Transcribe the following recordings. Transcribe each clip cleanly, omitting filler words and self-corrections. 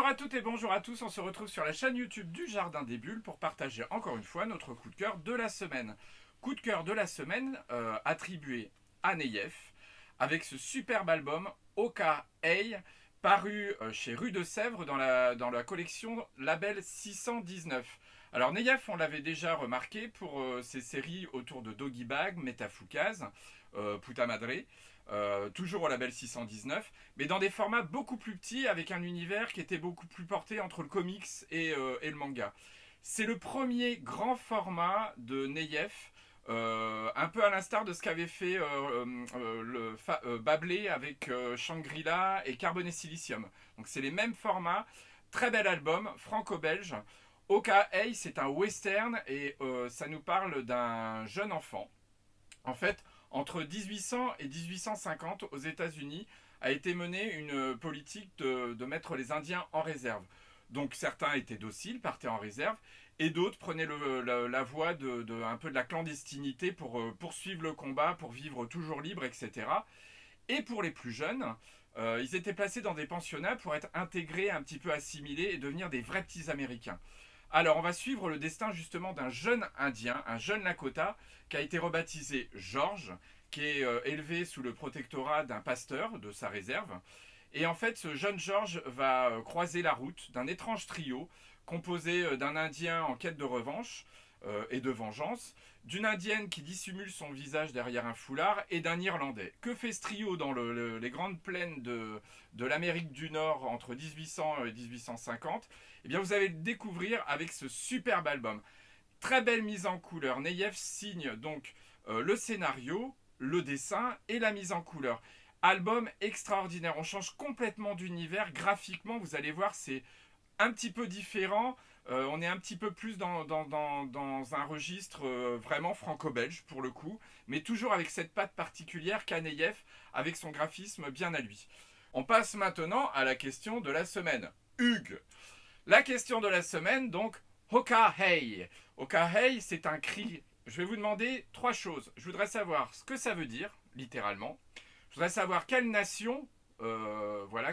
Bonjour à toutes et bonjour à tous, on se retrouve sur la chaîne YouTube du Jardin des Bulles pour partager encore une fois notre coup de cœur de la semaine. Coup de cœur de la semaine attribué à Neyef avec ce superbe album Oka Hey paru chez Rue de Sèvres dans la collection Label 619. Alors Neyef, on l'avait déjà remarqué pour ses séries autour de Doggy Bag, Metafoukaz, Puta Madre. Toujours au label 619, mais dans des formats beaucoup plus petits, avec un univers qui était beaucoup plus porté entre le comics et le manga. C'est le premier grand format de Neyef, un peu à l'instar de ce qu'avait fait Bablé avec Shangri-La et Carbone et Silicium. Donc c'est les mêmes formats, très bel album, franco-belge. Oka Hey, c'est un western et ça nous parle d'un jeune enfant. En fait, entre 1800 et 1850, aux États-Unis, a été menée une politique de mettre les Indiens en réserve. Donc certains étaient dociles, partaient en réserve, et d'autres prenaient la voie un peu de la clandestinité pour poursuivre le combat, pour vivre toujours libre, etc. Et pour les plus jeunes, ils étaient placés dans des pensionnats pour être intégrés, un petit peu assimilés et devenir des vrais petits Américains. Alors, on va suivre le destin justement d'un jeune Indien, un jeune Lakota, qui a été rebaptisé George, qui est élevé sous le protectorat d'un pasteur de sa réserve. Et en fait, ce jeune George va croiser la route d'un étrange trio composé d'un Indien en quête de revanche et de vengeance, d'une Indienne qui dissimule son visage derrière un foulard et d'un Irlandais. Que fait ce trio dans les grandes plaines de l'Amérique du Nord entre 1800 et 1850? Eh bien, vous allez le découvrir avec ce superbe album. Très belle mise en couleur. Neyef signe donc le scénario, le dessin et la mise en couleur. Album extraordinaire. On change complètement d'univers. Graphiquement, vous allez voir, c'est un petit peu différent. On est un petit peu plus dans un registre vraiment franco-belge pour le coup, mais toujours avec cette patte particulière qu'a Neyef, avec son graphisme bien à lui. On passe maintenant à la question de la semaine. Hugues. La question de la semaine, donc, Hoka Hey. Hoka Hey, c'est un cri. Je vais vous demander trois choses. Je voudrais savoir ce que ça veut dire, littéralement. Je voudrais savoir quelle nation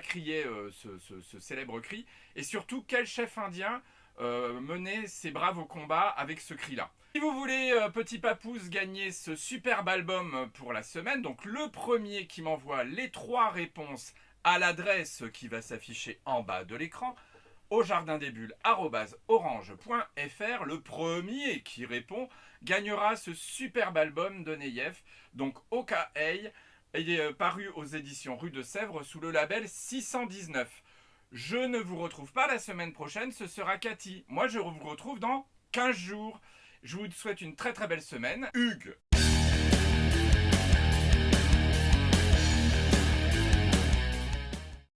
criait ce célèbre cri. Et surtout, quel chef indien menait ses braves au combat avec ce cri-là. Si vous voulez, petit papouze, gagner ce superbe album pour la semaine, donc le premier qui m'envoie les trois réponses à l'adresse qui va s'afficher en bas de l'écran, au jardin des bulles @orange.fr. Le premier qui répond gagnera ce superbe album de Neyef, donc Oka Hey. Il est paru aux éditions Rue de Sèvres sous le label 619. Je ne vous retrouve pas la semaine prochaine, ce sera Cathy. Moi, je vous retrouve dans 15 jours. Je vous souhaite une très très belle semaine. Hugues.